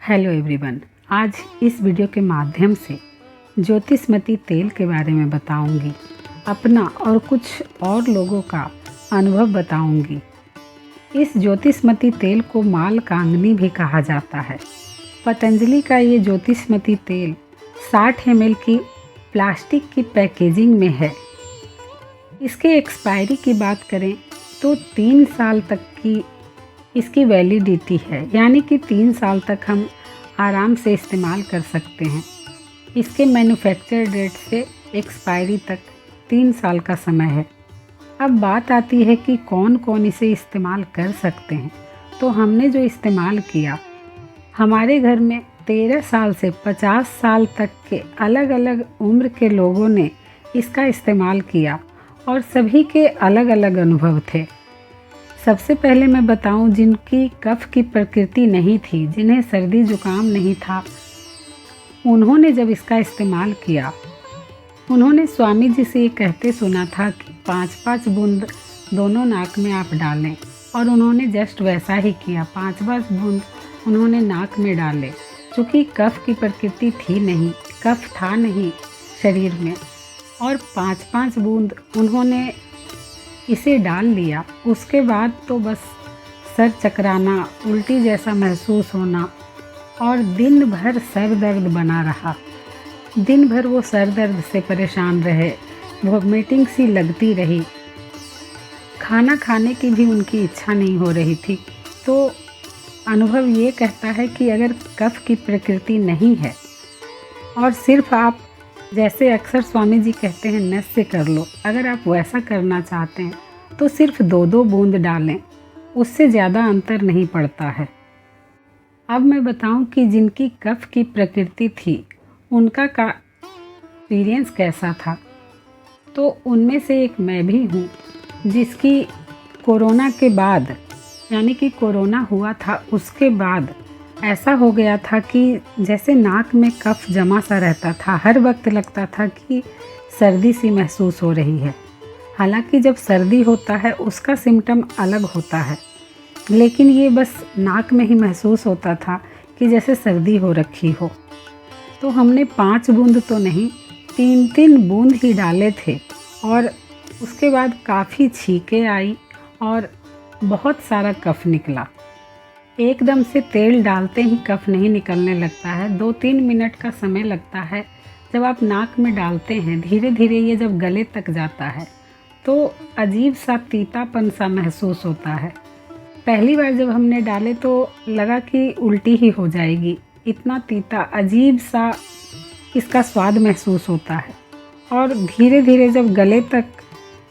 Hello everyone. आज इस video के माध्यम से ज्योतिष्मती तेल के बारे में बताऊंगी। अपना और कुछ और लोगों का अनुभव बताऊंगी। इस ज्योतिष्मती तेल को माल कांगनी भी कहा जाता है। पतंजलि का ये ज्योतिष्मती तेल 60 ml की प्लास्टिक की पैकेजिंग में है। इसके एक्सपायरी की बात करें तो 3 साल तक की इसकी वैलिडिटी है, यानी कि 3 साल तक हम आराम से इस्तेमाल कर सकते हैं। इसके मैन्युफैक्चर डेट से एक्सपायरी तक 3 साल का समय है। अब बात आती है कि कौन कौन इसे इस्तेमाल कर सकते हैं। तो हमने जो इस्तेमाल किया, हमारे घर में 13 साल से 50 साल तक के अलग अलग उम्र के लोगों ने इसका इस्तेमाल किया और सभी के अलग अलग अनुभव थे। सबसे पहले मैं बताऊं, जिनकी कफ की प्रकृति नहीं थी, जिन्हें सर्दी जुकाम नहीं था, उन्होंने जब इसका इस्तेमाल किया, उन्होंने स्वामी जी से ये कहते सुना था कि 5-5 बूंद दोनों नाक में आप डालें, और उन्होंने जस्ट वैसा ही किया। 5-5 बूंद उन्होंने नाक में डाले। चूँकि कफ की प्रकृति थी नहीं, कफ था नहीं शरीर में, और 5-5 बूंद उन्होंने इसे डाल लिया। उसके बाद तो बस सर चकराना, उल्टी जैसा महसूस होना, और दिन भर सर दर्द बना रहा। दिन भर वो सर दर्द से परेशान रहे, वॉमिटिंग सी लगती रही, खाना खाने की भी उनकी इच्छा नहीं हो रही थी। तो अनुभव ये कहता है कि अगर कफ की प्रकृति नहीं है और सिर्फ आप, जैसे अक्सर स्वामी जी कहते हैं, नस से कर लो, अगर आप वैसा करना चाहते हैं तो सिर्फ 2-2 बूंद डालें, उससे ज़्यादा अंतर नहीं पड़ता है। अब मैं बताऊं कि जिनकी कफ की प्रकृति थी उनका का एक्सपीरियंस कैसा था। तो उनमें से एक मैं भी हूँ, जिसकी कोरोना के बाद, यानी कि कोरोना हुआ था उसके बाद ऐसा हो गया था कि जैसे नाक में कफ जमा सा रहता था। हर वक्त लगता था कि सर्दी सी महसूस हो रही है। हालांकि जब सर्दी होता है उसका सिम्टम अलग होता है, लेकिन ये बस नाक में ही महसूस होता था कि जैसे सर्दी हो रखी हो। तो हमने 5 बूंद तो नहीं, 3-3 बूंद ही डाले थे, और उसके बाद काफ़ी छींकें आई और बहुत सारा कफ निकला। एकदम से तेल डालते ही कफ नहीं निकलने लगता है, 2-3 मिनट का समय लगता है। जब आप नाक में डालते हैं, धीरे धीरे ये जब गले तक जाता है तो अजीब सा तीतापन सा महसूस होता है। पहली बार जब हमने डाले तो लगा कि उल्टी ही हो जाएगी, इतना तीता अजीब सा इसका स्वाद महसूस होता है। और धीरे धीरे जब गले तक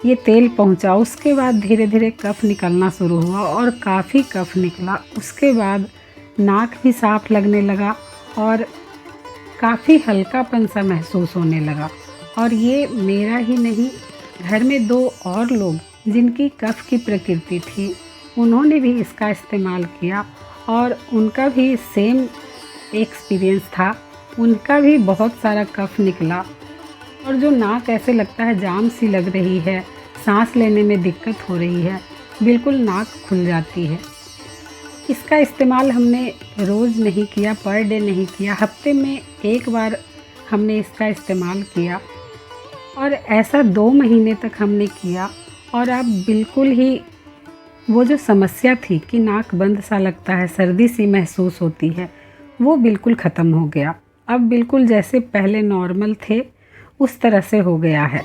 ये तेल पहुंचा, उसके बाद धीरे धीरे कफ निकलना शुरू हुआ और काफ़ी कफ निकला। उसके बाद नाक भी साफ लगने लगा और काफ़ी हल्कापन सा महसूस होने लगा। और ये मेरा ही नहीं, घर में 2 और लोग जिनकी कफ की प्रकृति थी, उन्होंने भी इसका इस्तेमाल किया और उनका भी सेम एक्सपीरियंस था। उनका भी बहुत सारा कफ निकला, और जो नाक ऐसे लगता है जाम सी लग रही है, सांस लेने में दिक्कत हो रही है, बिल्कुल नाक खुल जाती है। इसका इस्तेमाल हमने रोज़ नहीं किया, पर डे नहीं किया, हफ्ते में 1 बार हमने इसका इस्तेमाल किया, और ऐसा 2 महीने तक हमने किया। और अब बिल्कुल ही वो जो समस्या थी कि नाक बंद सा लगता है, सर्दी सी महसूस होती है, वो बिल्कुल ख़त्म हो गया। अब बिल्कुल जैसे पहले नॉर्मल थे उस तरह से हो गया है।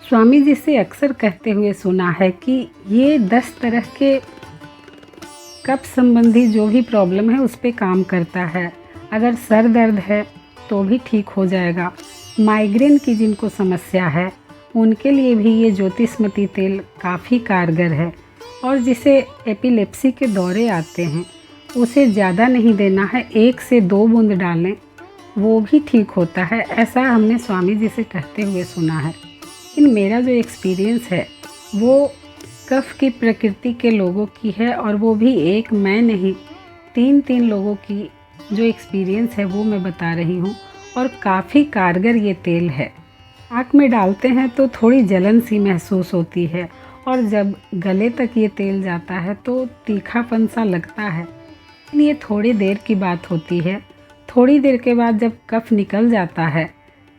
स्वामी जी से अक्सर कहते हुए सुना है कि ये 10 तरह के कफ संबंधी जो भी प्रॉब्लम है उस पे काम करता है। अगर सर दर्द है तो भी ठीक हो जाएगा। माइग्रेन की जिनको समस्या है उनके लिए भी ये ज्योतिष्मती तेल काफ़ी कारगर है। और जिसे एपिलेप्सी के दौरे आते हैं उसे ज़्यादा नहीं देना है, 1 से 2 बूंद डालें, वो भी ठीक होता है। ऐसा हमने स्वामी जी से कहते हुए सुना है। लेकिन मेरा जो एक्सपीरियंस है वो कफ की प्रकृति के लोगों की है, और वो भी एक मैं नहीं, 3-3 लोगों की जो एक्सपीरियंस है वो मैं बता रही हूँ। और काफ़ी कारगर ये तेल है। नाक में डालते हैं तो थोड़ी जलन सी महसूस होती है, और जब गले तक ये तेल जाता है तो तीखापन सा लगता है। ये थोड़ी देर की बात होती है। थोड़ी देर के बाद जब कफ निकल जाता है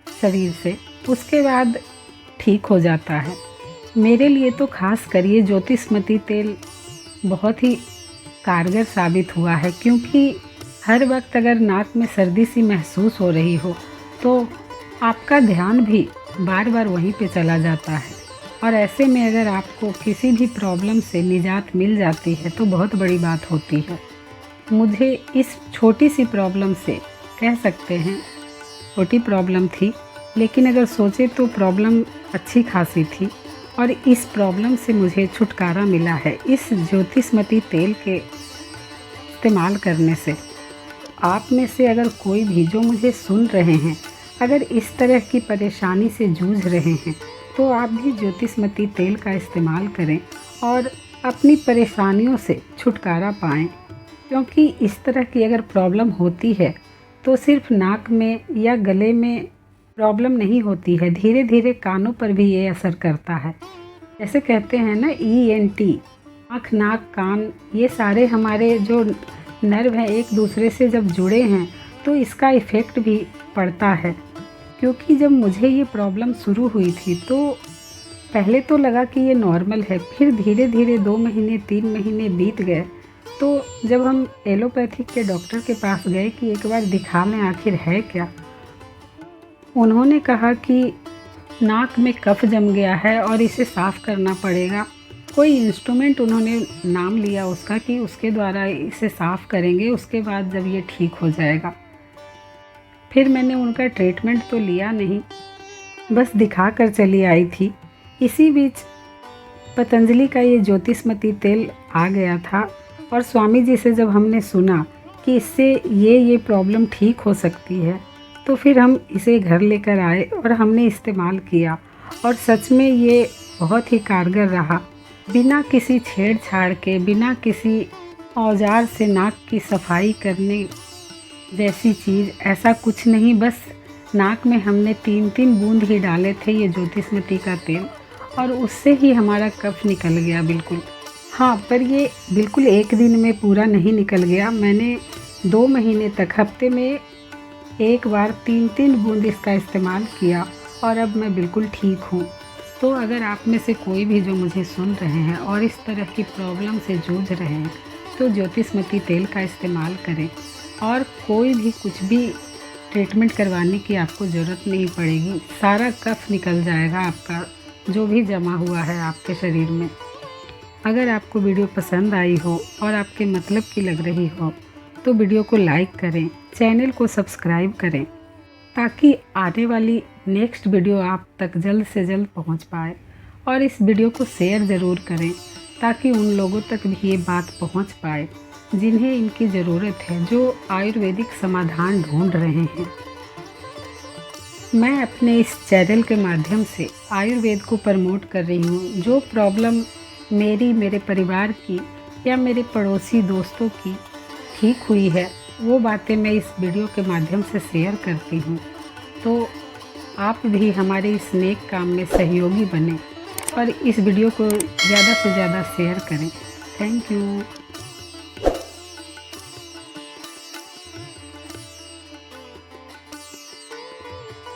शरीर से, उसके बाद ठीक हो जाता है। मेरे लिए तो खास कर ये ज्योतिष्मती तेल बहुत ही कारगर साबित हुआ है, क्योंकि हर वक्त अगर नाक में सर्दी सी महसूस हो रही हो तो आपका ध्यान भी बार बार वहीं पे चला जाता है। और ऐसे में अगर आपको किसी भी प्रॉब्लम से निजात मिल जाती है तो बहुत बड़ी बात होती है। मुझे इस छोटी सी प्रॉब्लम से, कह सकते हैं छोटी प्रॉब्लम थी, लेकिन अगर सोचे तो प्रॉब्लम अच्छी खासी थी, और इस प्रॉब्लम से मुझे छुटकारा मिला है इस ज्योतिष्मती तेल के इस्तेमाल करने से। आप में से अगर कोई भी जो मुझे सुन रहे हैं, अगर इस तरह की परेशानी से जूझ रहे हैं, तो आप भी ज्योतिष्मती तेल का इस्तेमाल करें और अपनी परेशानियों से छुटकारा पाएं। क्योंकि इस तरह की अगर प्रॉब्लम होती है तो सिर्फ नाक में या गले में प्रॉब्लम नहीं होती है, धीरे धीरे कानों पर भी ये असर करता है। जैसे कहते हैं ना, ENT, आँख, नाक, कान, ये सारे हमारे जो नर्व हैं एक दूसरे से जब जुड़े हैं तो इसका इफ़ेक्ट भी पड़ता है। क्योंकि जब मुझे ये प्रॉब्लम शुरू हुई थी तो पहले तो लगा कि ये नॉर्मल है, फिर धीरे धीरे 2 महीने 3 महीने बीत गए। तो जब हम एलोपैथिक के डॉक्टर के पास गए कि एक बार दिखा लें आखिर है क्या, उन्होंने कहा कि नाक में कफ जम गया है और इसे साफ़ करना पड़ेगा। कोई इंस्ट्रूमेंट उन्होंने नाम लिया उसका कि उसके द्वारा इसे साफ़ करेंगे, उसके बाद जब ये ठीक हो जाएगा। फिर मैंने उनका ट्रीटमेंट तो लिया नहीं, बस दिखा कर चली आई थी। इसी बीच पतंजलि का ये ज्योतिष्मती तेल आ गया था, और स्वामी जी से जब हमने सुना कि इससे ये प्रॉब्लम ठीक हो सकती है, तो फिर हम इसे घर लेकर आए और हमने इस्तेमाल किया, और सच में ये बहुत ही कारगर रहा। बिना किसी छेड़छाड़ के, बिना किसी औजार से नाक की सफाई करने जैसी चीज़, ऐसा कुछ नहीं। बस नाक में हमने 3-3 बूंद ही डाले थे ये ज्योतिष्मती का तेल, और उससे ही हमारा कफ निकल गया बिल्कुल। हाँ, पर ये बिल्कुल एक दिन में पूरा नहीं निकल गया। मैंने 2 महीने तक हफ्ते में एक बार 3-3 बूंद इसका इस्तेमाल किया, और अब मैं बिल्कुल ठीक हूँ। तो अगर आप में से कोई भी जो मुझे सुन रहे हैं और इस तरह की प्रॉब्लम से जूझ रहे हैं, तो ज्योतिष्मती तेल का इस्तेमाल करें, और कोई भी कुछ भी ट्रीटमेंट करवाने की आपको ज़रूरत नहीं पड़ेगी। सारा कफ निकल जाएगा आपका, जो भी जमा हुआ है आपके शरीर में। अगर आपको वीडियो पसंद आई हो और आपके मतलब की लग रही हो तो वीडियो को लाइक करें, चैनल को सब्सक्राइब करें, ताकि आने वाली नेक्स्ट वीडियो आप तक जल्द से जल्द पहुंच पाए। और इस वीडियो को शेयर ज़रूर करें, ताकि उन लोगों तक भी ये बात पहुंच पाए जिन्हें इनकी ज़रूरत है, जो आयुर्वेदिक समाधान ढूंढ रहे हैं। मैं अपने इस चैनल के माध्यम से आयुर्वेद को प्रमोट कर रही हूँ। जो प्रॉब्लम मेरी, मेरे परिवार की या मेरे पड़ोसी दोस्तों की ठीक हुई है, वो बातें मैं इस वीडियो के माध्यम से शेयर करती हूँ। तो आप भी हमारे इस नेक काम में सहयोगी बने और इस वीडियो को ज़्यादा से ज़्यादा शेयर करें। Thank you.